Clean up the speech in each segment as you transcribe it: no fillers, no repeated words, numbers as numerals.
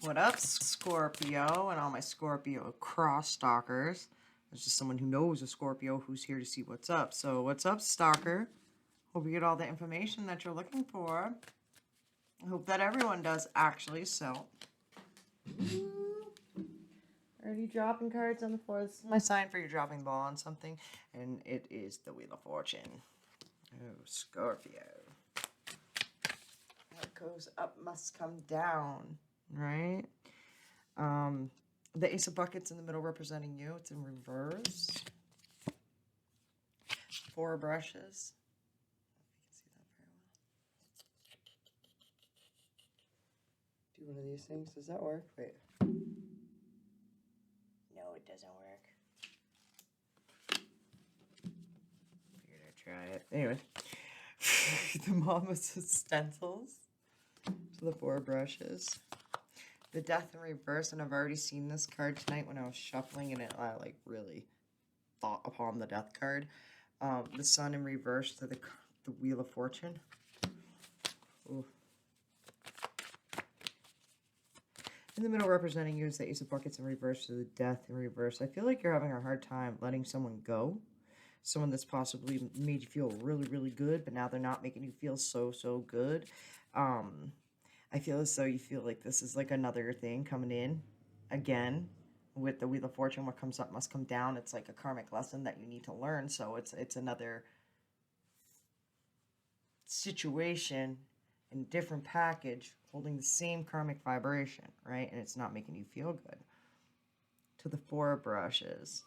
What up, Scorpio, and all my Scorpio cross stalkers? There's just someone who knows a Scorpio who's here to see what's up. So, what's up, stalker? Hope you get all the information that you're looking for. I hope that everyone does, actually. So, already dropping cards on the floor. This is my sign for you dropping the ball on something, and it is the Wheel of Fortune. Oh, Scorpio. What goes up must come down, right? The Ace of Buckets in the middle representing you. It's in reverse. 4 brushes. Do one of these things. Does that work? Wait. No, it doesn't work. Figured I'd try it. Anyway. The Mama's stencils. So the 4 brushes. The Death in reverse, and I've already seen this card tonight when I was shuffling, and I like really thought upon the Death card. The Sun in reverse to the Wheel of Fortune. Ooh. In the middle representing you is the Ace of Buckets in reverse to the Death in reverse. I feel like you're having a hard time letting someone go. Someone that's possibly made you feel really, really good, but now they're not making you feel so, so good. I feel as though you feel like this is like another thing coming in again with the Wheel of Fortune. What comes up must come down. It's like a karmic lesson that you need to learn. So it's another situation in a different package holding the same karmic vibration, right? And it's not making you feel good. To the 4 brushes.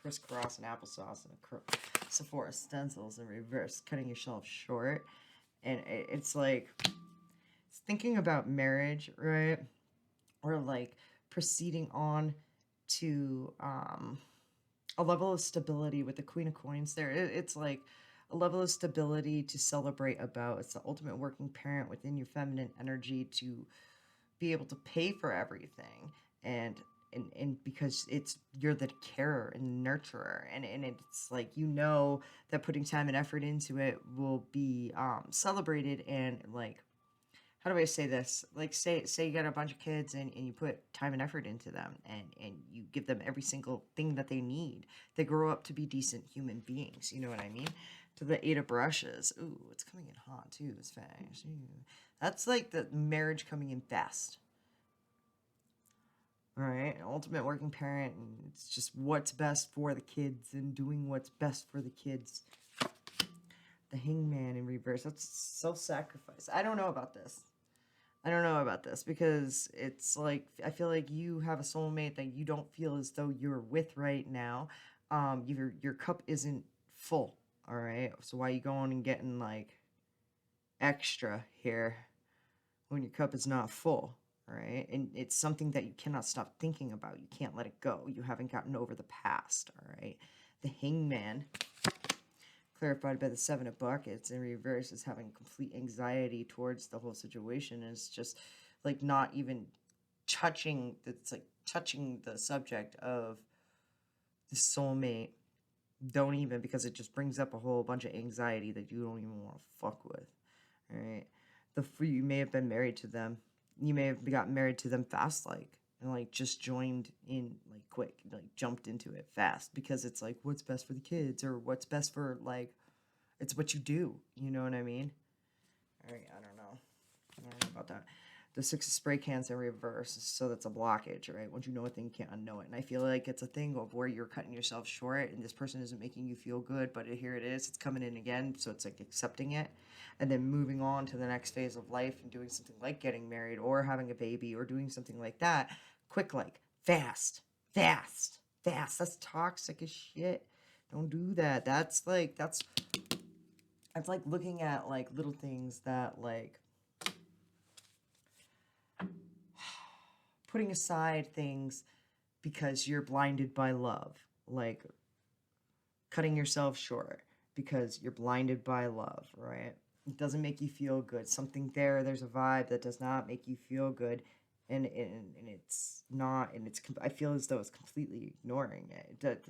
Crisscross and applesauce and Sephora stencils in reverse, cutting yourself short. And it's like thinking about marriage, right? Or like proceeding on to a level of stability with the Queen of Coins there. It's like a level of stability to celebrate about. It's the ultimate working parent within your feminine energy to be able to pay for everything. And because you're the carer and nurturer, and it's like, you know, that putting time and effort into it will be celebrated. And like, how do I say this? Like, say you got a bunch of kids and you put time and effort into them, and you give them every single thing that they need. They grow up to be decent human beings. You know what I mean? To the 8 of brushes. Ooh, it's coming in hot too. It's fast. That's like the marriage coming in fast. All right, ultimate working parent, and it's just what's best for the kids and doing what's best for the kids. The Hangman in reverse. That's self-sacrifice. I don't know about this. Because it's like, I feel like you have a soulmate that you don't feel as though you're with right now. Your cup isn't full. All right, so why are you going and getting like extra here when your cup is not full? Right? And it's something that you cannot stop thinking about. You can't let it go. You haven't gotten over the past, all right? The Hangman, clarified by the 7 of Buckets in reverse, is having complete anxiety towards the whole situation. And it's just like not even touching the subject of the soulmate. Don't even, because it just brings up a whole bunch of anxiety that you don't even want to fuck with, all right? You may have been married to them. You may have gotten married to them fast, and like just joined in like quick, like jumped into it fast, because it's like what's best for the kids, or what's best for, like, it's what you do. You know what I mean? All right, I don't know about that. The 6 of spray cans in reverse, so that's a blockage, right? Once you know a thing, you can't unknow it. And I feel like it's a thing of where you're cutting yourself short, and this person isn't making you feel good, but here it is. It's coming in again, so it's like accepting it, and then moving on to the next phase of life and doing something like getting married or having a baby or doing something like that. Quick, like fast. That's toxic as shit. Don't do that. That's like looking at like little things that like putting aside things because you're blinded by love, like cutting yourself short because you're blinded by love, right? It doesn't make you feel good. There's a vibe that does not make you feel good, and it's not, and I feel as though it's completely ignoring it.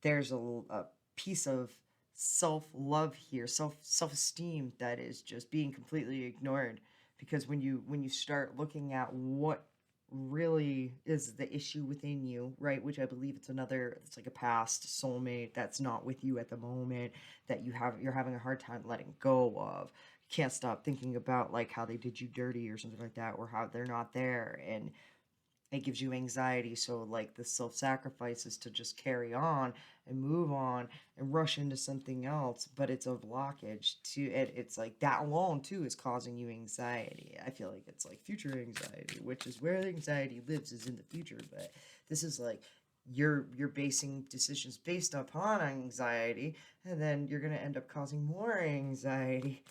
There's a piece of self-love here, self-esteem that is just being completely ignored, because when you start looking at what really is the issue within you, right, which I believe it's like a past soulmate that's not with you at the moment, that you're having a hard time letting go of. You can't stop thinking about like how they did you dirty or something like that, or how they're not there, and it gives you anxiety. So like the self-sacrifice is to just carry on and move on and rush into something else, but it's a blockage to it. It's like that alone too is causing you anxiety. I feel like it's like future anxiety, which is where the anxiety lives, is in the future. But this is like you're basing decisions based upon anxiety, and then you're gonna end up causing more anxiety.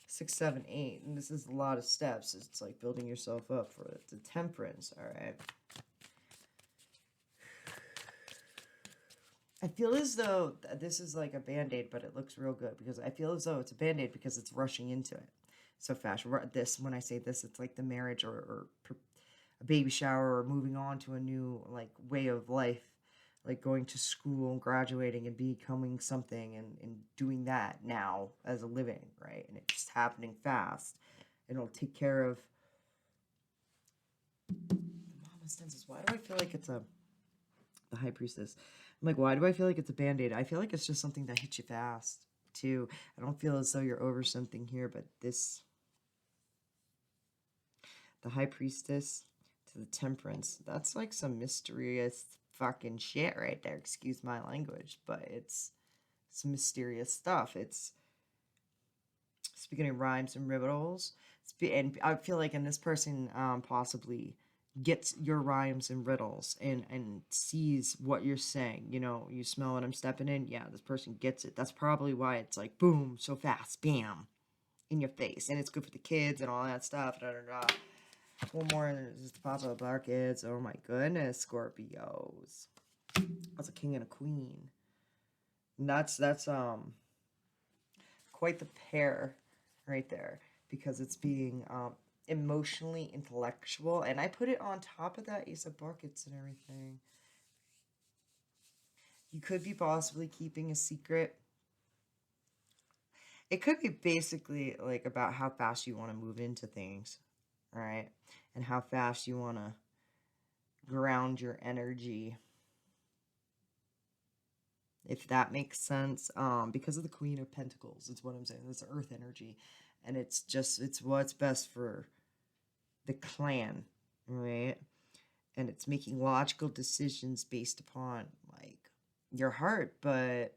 6, 7, 8, and this is a lot of steps. It's like building yourself up for the temperance. All right. I feel as though this is like a band-aid, but it looks real good, because I feel as though it's a band-aid because it's rushing into it so fast. This, when I say this, it's like the marriage, or a baby shower, or moving on to a new like way of life, like going to school and graduating and becoming something, and doing that now as a living, right? And it's just happening fast. And it'll take care of the mama senses. Why do I feel like it's the high priestess? I'm like, why do I feel like it's a band-aid? I feel like it's just something that hits you fast too. I don't feel as though you're over something here, but this, the high priestess to the temperance, that's like some mysterious fucking shit right there. Excuse my language, but it's some mysterious stuff. It's, speaking of rhymes and riddles, and I feel like, and this person possibly gets your rhymes and riddles, and sees what you're saying. You know, you smell what I'm stepping in. Yeah, this person gets it. That's probably why it's like boom, so fast, bam, in your face, and it's good for the kids and all that stuff. Da, da, da. One more just pop up our kids. Oh my goodness, Scorpios. That's a king and a queen. And that's quite the pair right there, because it's being emotionally intellectual, and I put it on top of that ace of buckets and everything. You could be possibly keeping a secret. It could be basically like about how fast you want to move into things, right? And how fast you want to ground your energy, if that makes sense. Because of the Queen of Pentacles, it's what I'm saying. It's earth energy, and it's what's best for the clan, right? And it's making logical decisions based upon like your heart, but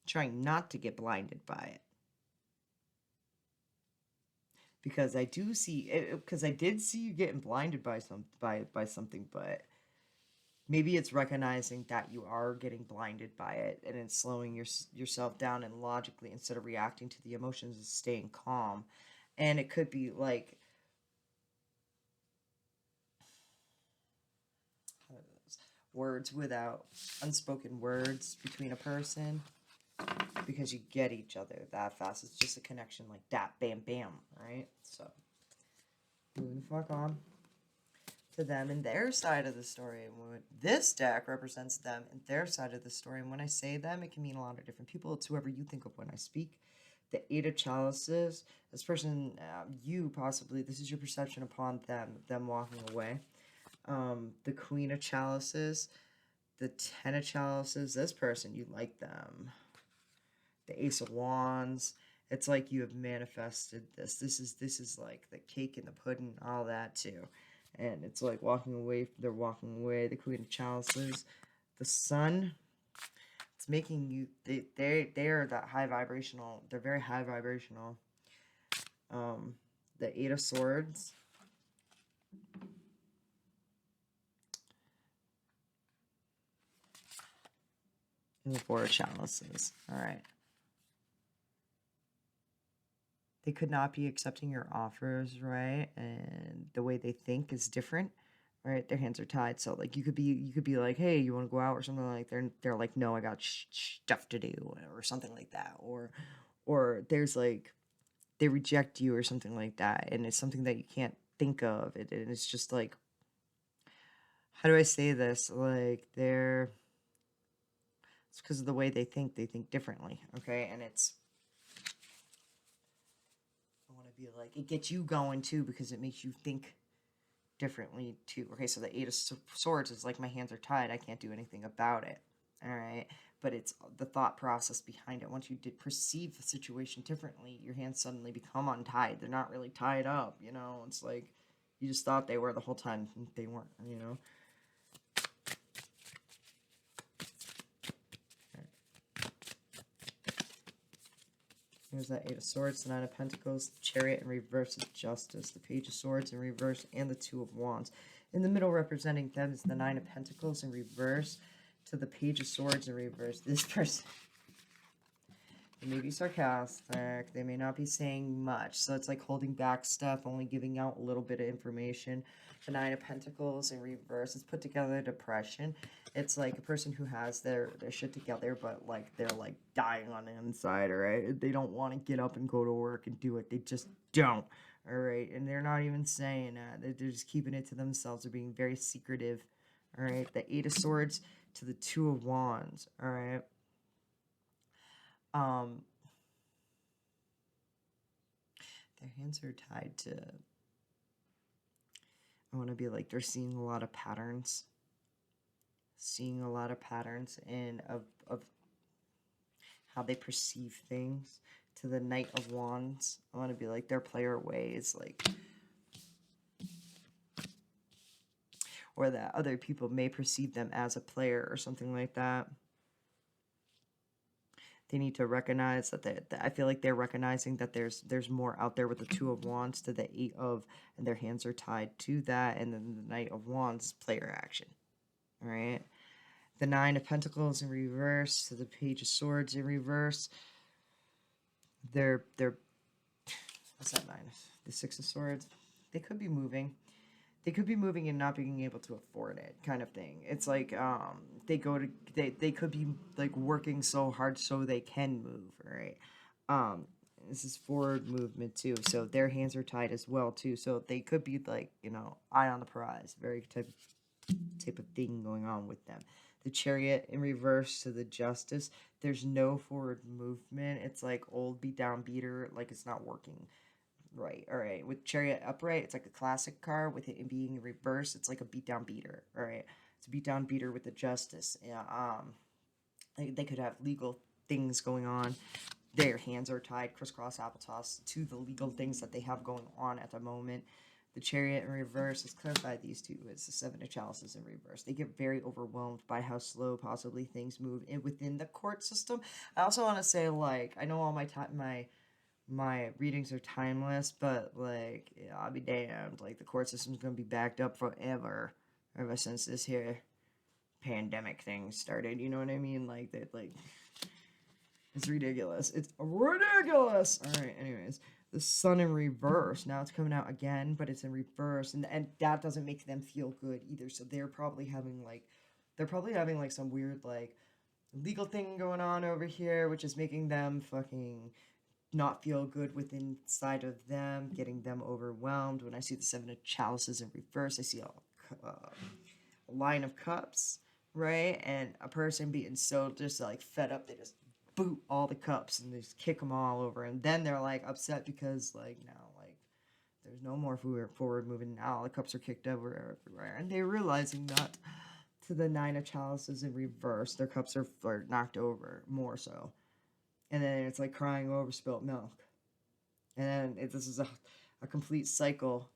trying not to get blinded by it. Because I do see it, because I did see you getting blinded by something, but maybe it's recognizing that you are getting blinded by it, and it's slowing yourself down, and logically, instead of reacting to the emotions, is staying calm. And it could be like, words without unspoken words between a person, because you get each other that fast. It's just a connection like that, bam bam, right? So moving the fuck on to them and their side of the story. This deck represents them and their side of the story, and when I say them, it can mean a lot of different people. It's whoever you think of when I speak. The Eight of Chalices, this person, you possibly, this is your perception upon them walking away. The Queen of Chalices, the Ten of Chalices, this person, you like them. The Ace of Wands, it's like you have manifested this. This is like the cake and the pudding, all that too. And it's like walking away, they're walking away. The Queen of Chalices, the Sun, it's making you, they are that high vibrational, they're very high vibrational. The Eight of Swords, and the Four of Chalices. All right. They could not be accepting your offers, right? And the way they think is different, right? Their hands are tied. So like you could be like, hey, you want to go out or something, like they're like, no, I got stuff to do, or something like that, or there's like they reject you or something like that, and it's something that you can't think of it, and it's just like, how do I say this? Like it's because of the way they think differently, okay? And it's be like, it gets you going too because it makes you think differently too. Okay, so the Eight of Swords is like, my hands are tied. I can't do anything about it. All right, but it's the thought process behind it. Once you did perceive the situation differently, your hands suddenly become untied. They're not really tied up, you know. It's like you just thought they were the whole time. They weren't, you know. There's that Eight of Swords, the Nine of Pentacles, the Chariot in reverse is Justice, the Page of Swords in reverse, and the Two of Wands. In the middle representing them is the Nine of Pentacles in reverse to the Page of Swords in reverse. This person, they may be sarcastic, they may not be saying much, so it's like holding back stuff, only giving out a little bit of information. The Nine of Pentacles in reverse is put together depression. It's like a person who has their shit together, but like they're like dying on the inside, all right? They don't want to get up and go to work and do it. They just don't, all right? And they're not even saying that. They're just keeping it to themselves. They're being very secretive, all right? The Eight of Swords to the Two of Wands, all right? Their hands are tied to, I want to be like, they're seeing a lot of patterns. Seeing a lot of patterns in of how they perceive things. To the Knight of Wands, I want to be like, their player ways, like, or that other people may perceive them as a player or something like that. They need to recognize that I feel like they're recognizing that there's more out there with the Two of Wands to the Eight of, and their hands are tied to that, and then the Knight of Wands is player action. All right. The Nine of Pentacles in reverse to the Page of Swords in reverse. They're what's that nine? The Six of Swords. They could be moving. They could be moving and not being able to afford it, kind of thing. It's like they could be like working so hard so they can move, right? This is forward movement too, so their hands are tied as well too. So they could be like, you know, eye on the prize, very type of thing going on with them. The Chariot in reverse to the Justice. There's no forward movement. It's like old beat down beater, like it's not working. Right, all right. With Chariot upright, it's like a classic car. With it being in reverse, it's like a beat down beater. All right, it's a beat down beater with the Justice. Yeah, they could have legal things going on. Their hands are tied, crisscross applesauce, to the legal things that they have going on at the moment. The Chariot in reverse is clarified these two. It's the Seven of Chalices in reverse. They get very overwhelmed by how slow possibly things move within the court system. I also want to say, like, I know all my readings are timeless, but like, yeah, I'll be damned. Like, the court system's gonna be backed up forever, ever since this here pandemic thing started. You know what I mean? Like that. Like, it's ridiculous. It's ridiculous. All right. Anyways. The Sun in reverse. Now it's coming out again, but it's in reverse, and that doesn't make them feel good either. So they're probably having like some weird like legal thing going on over here, which is making them fucking not feel good within inside of them, getting them overwhelmed. When I see the Seven of Chalices in reverse, I see a line of cups, right? And a person being so just like fed up, they just boot all the cups and they just kick them all over, and then they're like upset because like now like there's no more forward moving. Now all the cups are kicked over everywhere, and they're realizing that. To the Nine of Chalices in reverse, their cups are knocked over more so, and then it's like crying over spilt milk, and then this is a complete cycle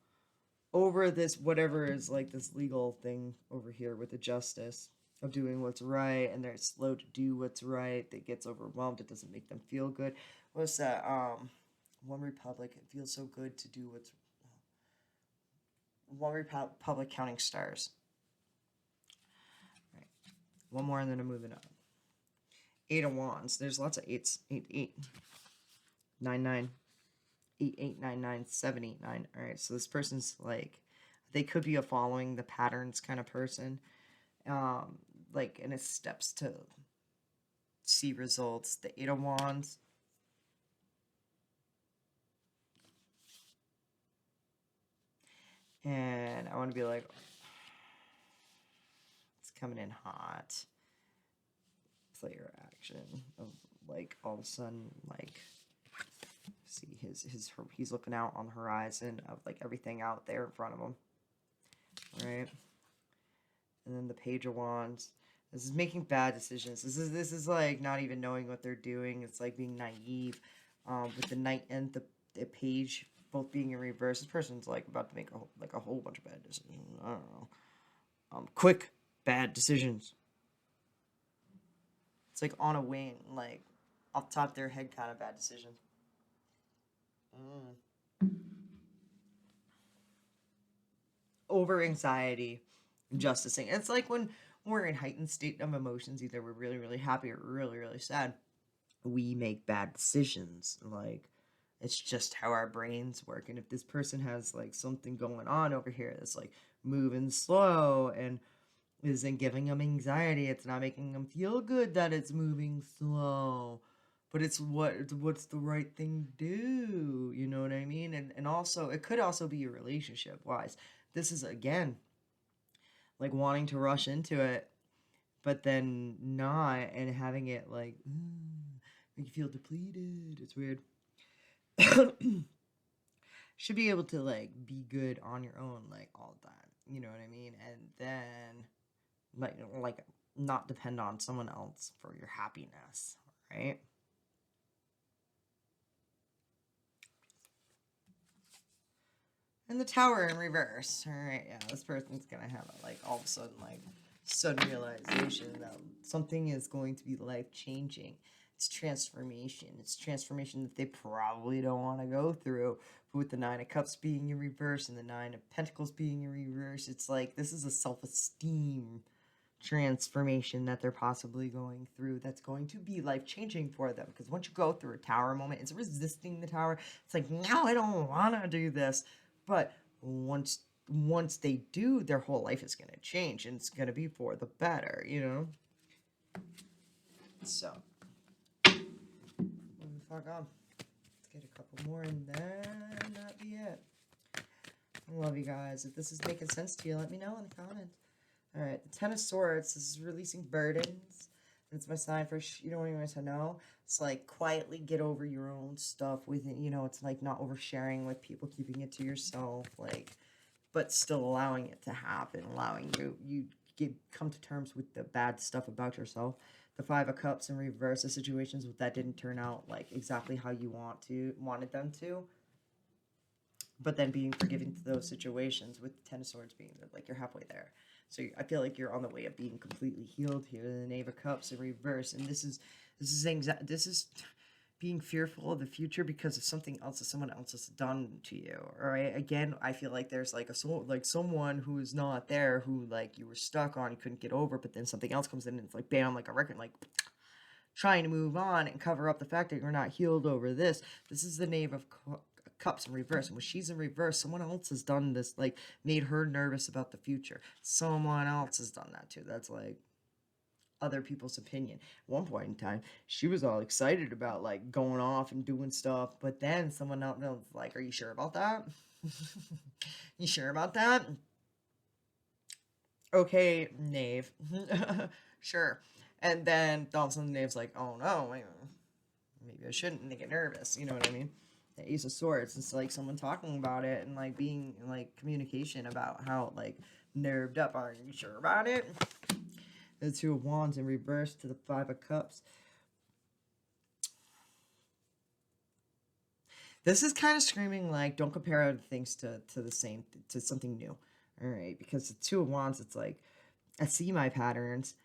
over this whatever is like this legal thing over here with the Justice of doing what's right, and they're slow to do what's right. That gets overwhelmed. It doesn't make them feel good. What's that? One Republic. It feels so good to do what's. One Republic counting stars. Right. One more, and then I'm moving on. Eight of Wands. There's lots of eights. 8, 8, 9, 9, 8, 8, 9, 9, 7, 8, 9. All right. So this person's like, they could be a following the patterns kind of person. Like in his steps to see results. The Eight of Wands. And I want to be like, it's coming in hot. Player action of like all of a sudden like See he's looking out on the horizon of like everything out there in front of him, right? And then the Page of Wands. This is making bad decisions. This is like not even knowing what they're doing. It's like being naive. With the Knight and the Page both being in reverse, this person's like about to make a whole bunch of bad decisions. I don't know. Quick bad decisions. It's like on a wing, like off the top of their head, kind of bad decisions. Over anxiety, justicing. It's like when we're in heightened state of emotions, either we're really, really happy or really, really sad. We make bad decisions. Like, it's just how our brains work. And if this person has like something going on over here that's like moving slow and isn't giving them anxiety, it's not making them feel good that it's moving slow, but it's what's the right thing to do, you know what I mean? And also it could also be relationship wise. This is again like wanting to rush into it but then not, and having it like make you feel depleted. It's weird. Should be able to like be good on your own like all the time, you know what I mean? And then like not depend on someone else for your happiness, right? And the Tower in reverse. All right, yeah, this person's gonna have a, like all of a sudden realization that something is going to be life changing. It's transformation. It's transformation that they probably don't want to go through. But with the Nine of Cups being in reverse and the Nine of Pentacles being in reverse, it's like this is a self-esteem transformation that they're possibly going through that's going to be life-changing for them. Because once you go through a tower moment, it's resisting the tower. It's like, no, I don't want to do this. But once they do, their whole life is going to change, and it's going to be for the better, you know? So, fuck on. Let's get a couple more, and then that'll be it. I love you guys. If this is making sense to you, let me know in the comments. All right, the Ten of Swords. This is releasing burdens. It's my sign for you don't even want to know. It's like quietly get over your own stuff with it. You know, it's like not oversharing with people, keeping it to yourself, like, but still allowing it to happen, allowing you come to terms with the bad stuff about yourself. The Five of Cups in reverse, the situations that didn't turn out like exactly how you wanted them to. But then being forgiving to those situations, with the Ten of Swords being like you're halfway there. So I feel like you're on the way of being completely healed here. The Knave of Cups in reverse, and this is being fearful of the future because of something else that someone else has done to you. All right. Again, I feel like there's like someone who is not there, who like you were stuck on, you couldn't get over, but then something else comes in and it's like bam, like a record, like trying to move on and cover up the fact that you're not healed over this. This is the Knave of Cups in reverse, and when she's in reverse, someone else has done this, like made her nervous about the future. Someone else has done that too. That's like other people's opinion. At one point in time, she was all excited about like going off and doing stuff, but then someone else was like, "Are you sure about that? You sure about that?" Okay, Knave. Sure. And then all of a sudden, Knave's like, "Oh no, maybe I shouldn't," and they get nervous. You know what I mean? The Ace of Swords. It's like someone talking about it and like being like communication about how like nerved up. Are you sure about it? The Two of Wands in reverse to the Five of Cups. This is kind of screaming like don't compare other things to something new. All right, because the Two of Wands, it's like I see my patterns.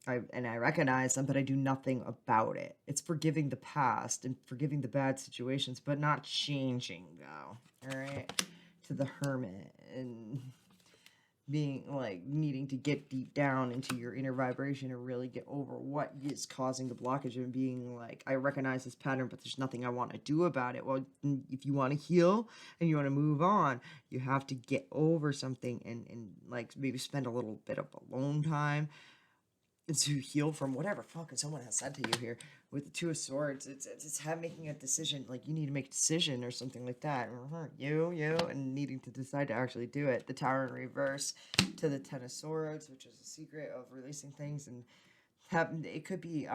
I recognize them, but I do nothing about it. It's forgiving the past and forgiving the bad situations, but not changing, though. All right? To the Hermit, and being, like, needing to get deep down into your inner vibration and really get over what is causing the blockage, and being like, I recognize this pattern, but there's nothing I want to do about it. Well, if you want to heal and you want to move on, you have to get over something and like, maybe spend a little bit of alone time to heal from whatever fucking someone has said to you here. With the Two of Swords, it's making a decision, like you need to make a decision or something like that. And needing to decide to actually do it. The Tower in reverse to the Ten of Swords, which is a secret of releasing things, and it could be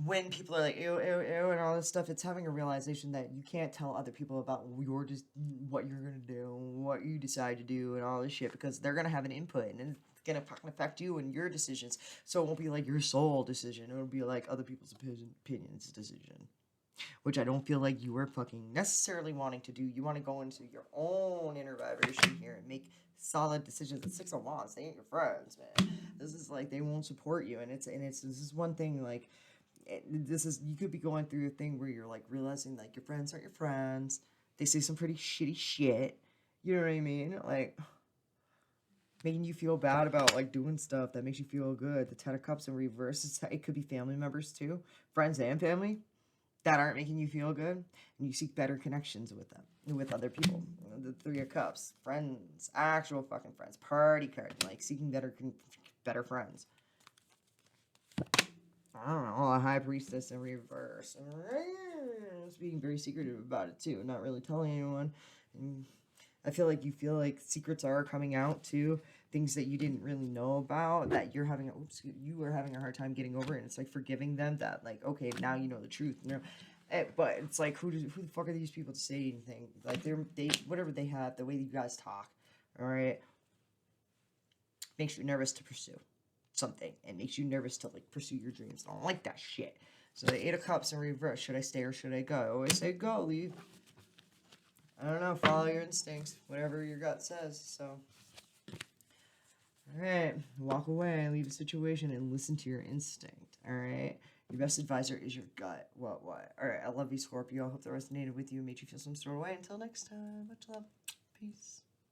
when people are like ew, ew, ew, and all this stuff, it's having a realization that you can't tell other people about just what you're gonna do, what you decide to do, and all this shit, because they're gonna have an input, and it's gonna fucking affect you and your decisions. So it won't be like your sole decision; it'll be like other people's opinions decision, which I don't feel like you were fucking necessarily wanting to do. You want to go into your own inner vibration here and make solid decisions. At 6 of Wands, they ain't your friends, man. This is like they won't support you, and this is one thing like this is you could be going through a thing where you're like realizing like your friends aren't your friends. They say some pretty shitty shit. You know what I mean? Like making you feel bad about like doing stuff that makes you feel good. The 10 of Cups in reverse. It could be family members too, friends and family that aren't making you feel good, and you seek better connections with them, with other people. The 3 of Cups, friends, actual fucking friends, party card, like seeking better friends. I don't know, a High Priestess in reverse. Being very secretive about it too, not really telling anyone. And I feel like secrets are coming out too, things that you didn't really know about that you were having a hard time getting over, and it's like forgiving them that like okay now you know the truth. But it's like who the fuck are these people to say anything? Like they whatever they have, the way you guys talk, all right, makes you nervous to pursue something and makes you nervous to like pursue your dreams. I don't like that shit. So the 8 of Cups in reverse. Should I stay or should I go? I always say go, leave. I don't know. Follow your instincts, whatever your gut says. So, all right, walk away, leave a situation, and listen to your instinct. All right, your best advisor is your gut. What? All right, I love you, Scorpio. I hope that resonated with you and made you feel some sort of way. Until next time, much love, peace.